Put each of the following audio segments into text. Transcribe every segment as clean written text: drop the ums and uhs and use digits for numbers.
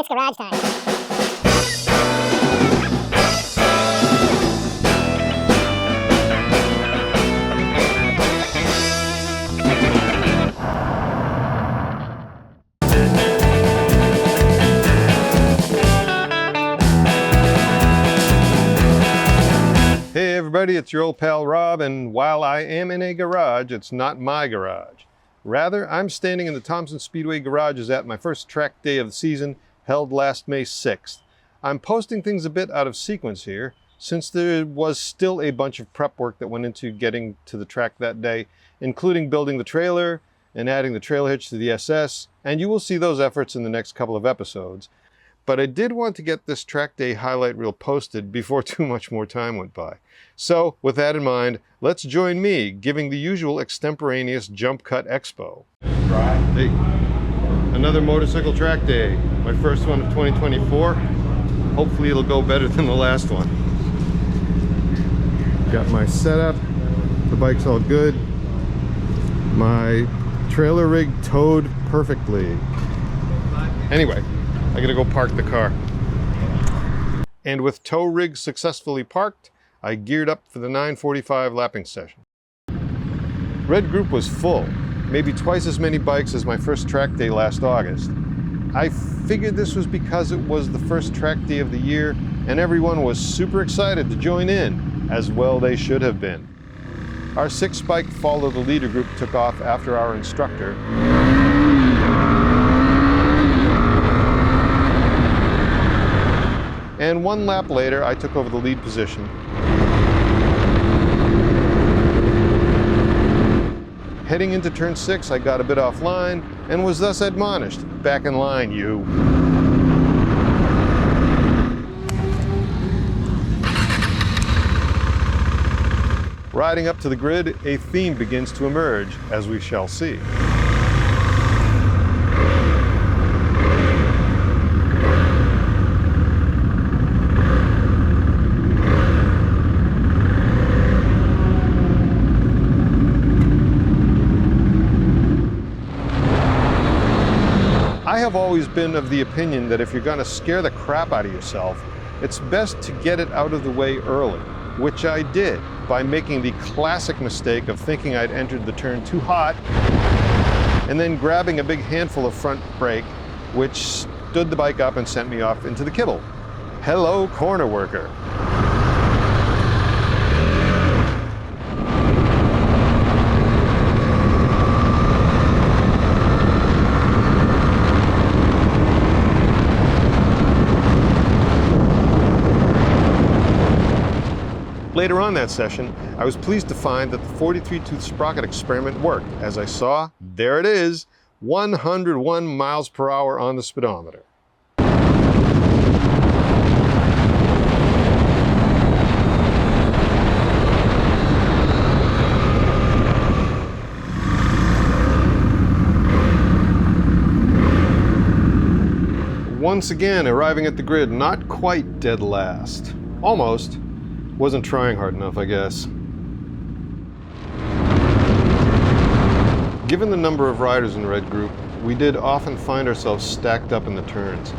garage time. Hey everybody, it's your old pal Rob, and while I am in a garage, it's not my garage. Rather, I'm standing in the Thompson Speedway garages at my first track day of the season, held last May 6th. I'm posting things a bit out of sequence here, since there was still a bunch of prep work that went into getting to the track that day, including building the trailer and adding the trail hitch to the SS, and you will see those efforts in the next couple of episodes. But I did want to get this track day highlight reel posted before too much more time went by. So with that in mind, let's join me giving the usual extemporaneous jump cut expo. Hey, another motorcycle track day, my first one of 2024. Hopefully it'll go better than the last one. Got my setup, the bike's all good. My trailer rig towed perfectly. Anyway, I gotta go park the car. And with tow rig successfully parked, I geared up for the 9:45 lapping session. Red Group was full, maybe twice as many bikes as my first track day last August. I figured this was because it was the first track day of the year and everyone was super excited to join in, as well they should have been. Our 6 bike follow the leader group took off after our instructor. And one lap later, I took over the lead position. Heading into turn 6, I got a bit offline and was thus admonished, back in line, you. Riding up to the grid, a theme begins to emerge, as we shall see. I have always been of the opinion that if you're going to scare the crap out of yourself, it's best to get it out of the way early, which I did by making the classic mistake of thinking I'd entered the turn too hot and then grabbing a big handful of front brake, which stood the bike up and sent me off into the kibble. Hello, corner worker. Later on that session, I was pleased to find that the 43-tooth sprocket experiment worked. As I saw, there it is, 101 miles per hour on the speedometer. Once again, arriving at the grid, not quite dead last. Almost. Wasn't trying hard enough, I guess. Given the number of riders in Red Group, we did often find ourselves stacked up in the turns.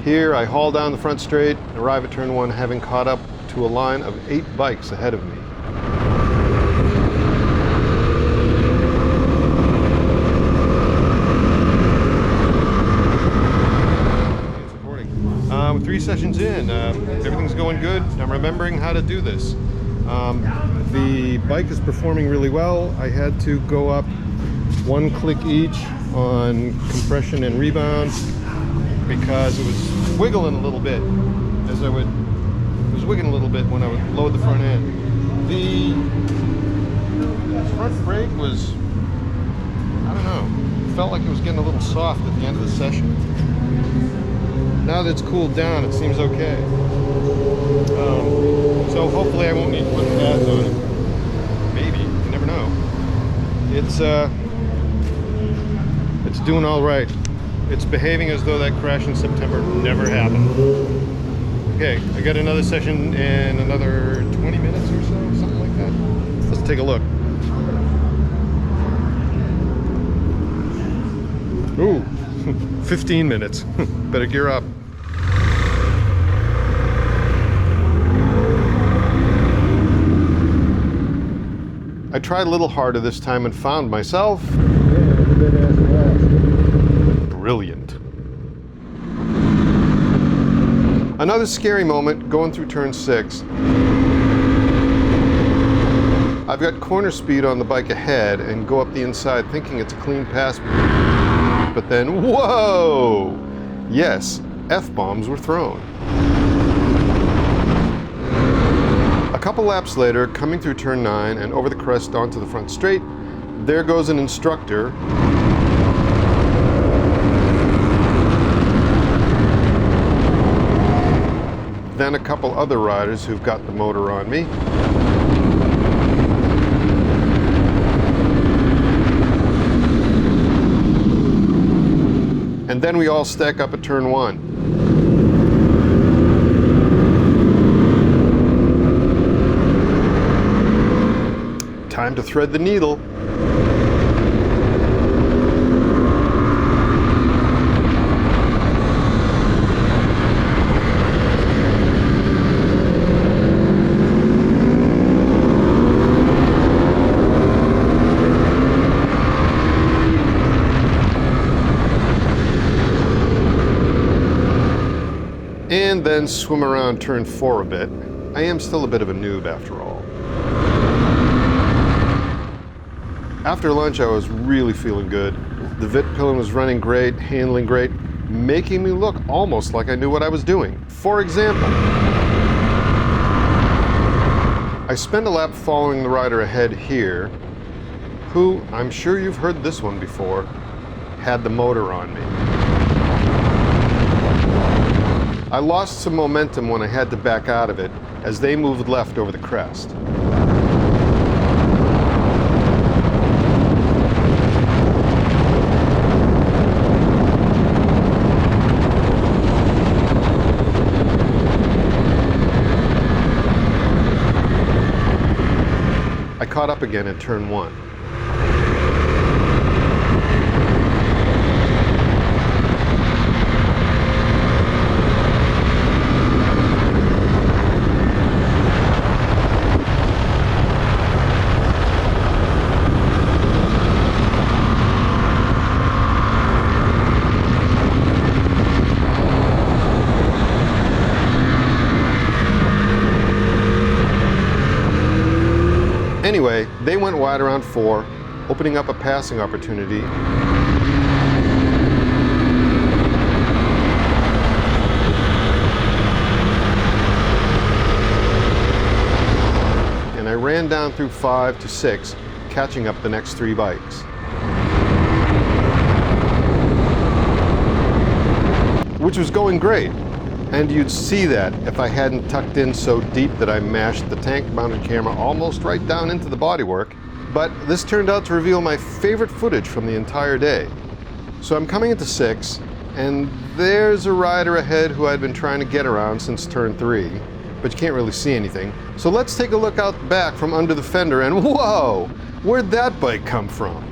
Here, I haul down the front straight and arrive at turn 1 having caught up to a line of 8 bikes ahead of me. We're 3 sessions in, everything's going good. I'm remembering how to do this. The bike is performing really well. I had to go up 1 click each on compression and rebound because it was wiggling a little bit as it was wiggling a little bit when I would load the front end. The front brake was, I don't know, felt like it was getting a little soft at the end of the session. Now that it's cooled down, it seems okay. So hopefully I won't need to put pads on it. Maybe, you never know. It's doing all right. It's behaving as though that crash in September never happened. Okay, I got another session in another 20 minutes or so, something like that. Let's take a look. Ooh, 15 minutes. Better gear up. I tried a little harder this time and found myself brilliant. Another scary moment going through turn 6. I've got corner speed on the bike ahead and go up the inside thinking it's a clean pass, but then, whoa! Yes, F-bombs were thrown. A couple laps later, coming through turn 9 and over the crest onto the front straight, there goes an instructor. Then a couple other riders who've got the motor on me. And then we all stack up at turn 1. Time to thread the needle. And then swim around turn 4 a bit. I am still a bit of a noob after all. After lunch I was really feeling good. The Vit Pillon was running great, handling great, making me look almost like I knew what I was doing. For example, I spent a lap following the rider ahead here, who, I'm sure you've heard this one before, had the motor on me. I lost some momentum when I had to back out of it as they moved left over the crest. I caught up again at turn 1. Anyway, they went wide around 4, opening up a passing opportunity. And I ran down through 5 to 6, catching up the next 3 bikes. Which was going great. And you'd see that if I hadn't tucked in so deep that I mashed the tank-mounted camera almost right down into the bodywork. But this turned out to reveal my favorite footage from the entire day. So I'm coming into 6, and there's a rider ahead who I'd been trying to get around since turn 3, but you can't really see anything. So let's take a look out back from under the fender, and whoa! Where'd that bike come from?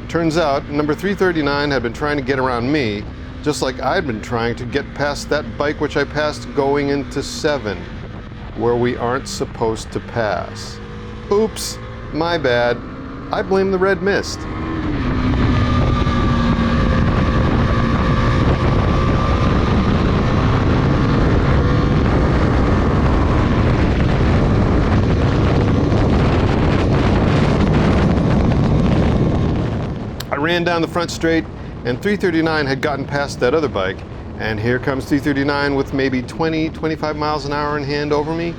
Turns out, number 339 had been trying to get around me, just like I'd been trying to get past that bike which I passed going into 7, where we aren't supposed to pass. Oops, my bad. I blame the red mist. I ran down the front straight, and 339 had gotten past that other bike, and here comes 339 with maybe 20-25 miles an hour in hand over me.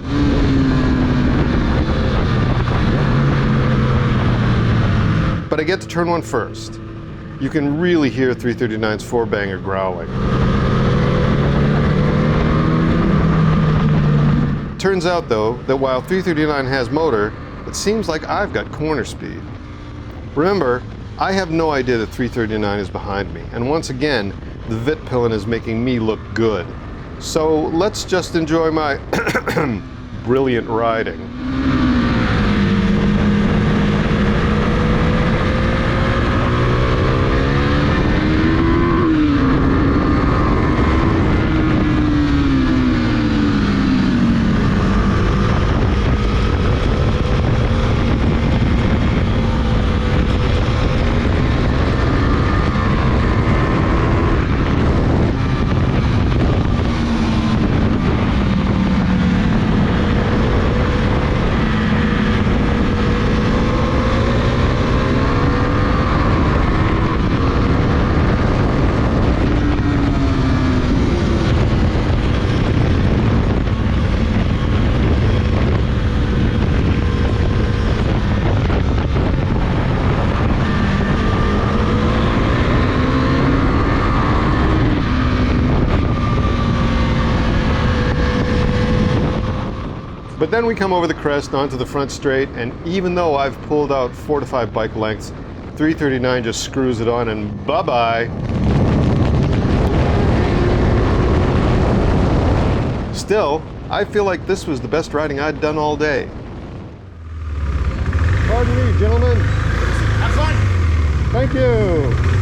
But I get to turn 1 first. You can really hear 339's 4-banger growling. Turns out though, that while 339 has motor, it seems like I've got corner speed. Remember, I have no idea that 339 is behind me, and once again, the Vit Pillon is making me look good. So let's just enjoy my brilliant riding. Then we come over the crest onto the front straight, and even though I've pulled out 4 to 5 bike lengths, 339 just screws it on and bye-bye. Still, I feel like this was the best riding I'd done all day. Pardon me, gentlemen. Have fun. Thank you.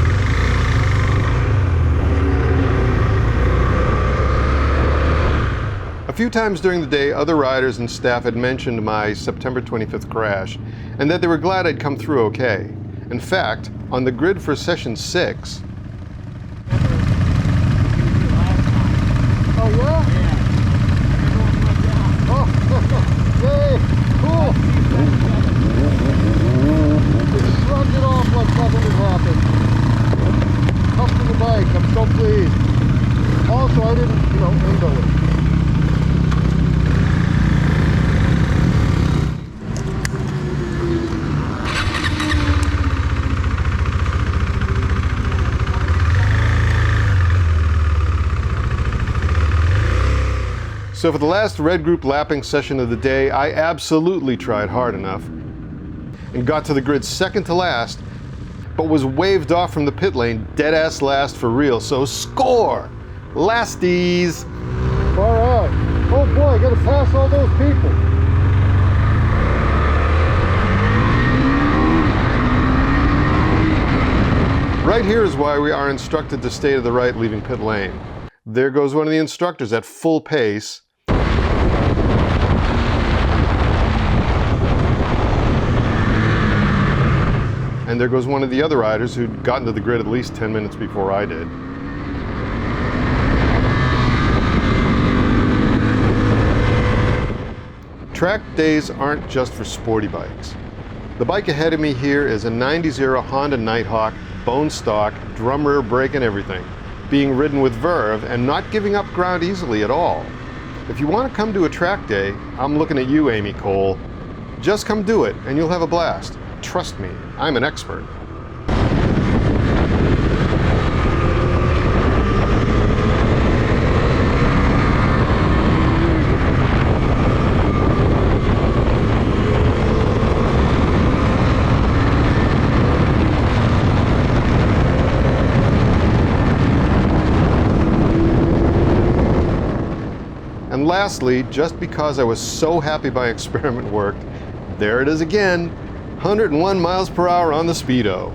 A few times during the day, other riders and staff had mentioned my September 25th crash and that they were glad I'd come through okay. In fact, on the grid for session 6... Oh yeah? Oh, yay! Cool! Just shrugged it off like nothing had happened. Up to the bike, I'm so pleased. Also, I didn't, endo it. So for the last red group lapping session of the day, I absolutely tried hard enough and got to the grid second to last, but was waved off from the pit lane dead-ass last for real, so score! Lasties! Far out. Oh boy, I gotta pass all those people. Right here is why we are instructed to stay to the right leaving pit lane. There goes one of the instructors at full pace. And there goes one of the other riders who'd gotten to the grid at least 10 minutes before I did. Track days aren't just for sporty bikes. The bike ahead of me here is a 90 Honda Nighthawk, bone stock, drum rear brake and everything, being ridden with verve and not giving up ground easily at all. If you want to come to a track day, I'm looking at you, Amy Cole. Just come do it and you'll have a blast. Trust me, I'm an expert. And lastly, just because I was so happy my experiment worked, there it is again. 101 miles per hour on the Speedo.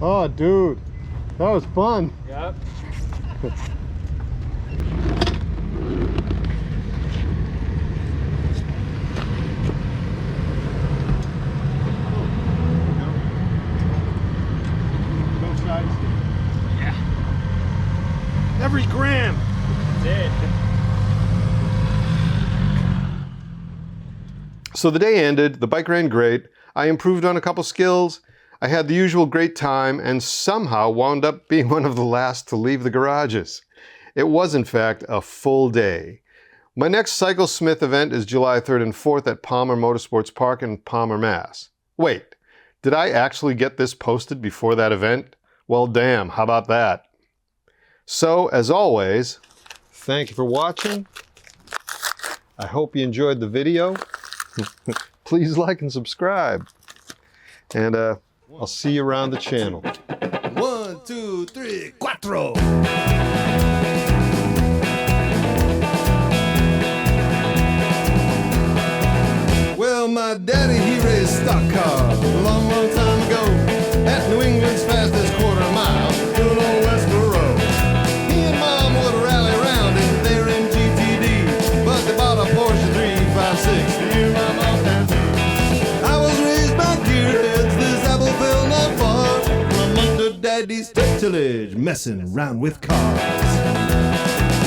Oh, dude, that was fun. Yep. Yeah. Every gram. Did. So the day ended, the bike ran great, I improved on a couple skills, I had the usual great time, and somehow wound up being one of the last to leave the garages. It was, in fact, a full day. My next CYclesmith event is July 3rd and 4th at Palmer Motorsports Park in Palmer, Mass. Wait, did I actually get this posted before that event? Well, damn, how about that? So, as always, thank you for watching. I hope you enjoyed the video. Please like and subscribe. And I'll see you around the channel. 1, 2, 3, 4. Well, my daddy, he raised stock cars a long, long time ago at New England's fastest quarter mile, good old Westboro Road. He and Mom would rally around in their MGTD, but they bought a Porsche 3 Mercedes tillage, messing around with cars.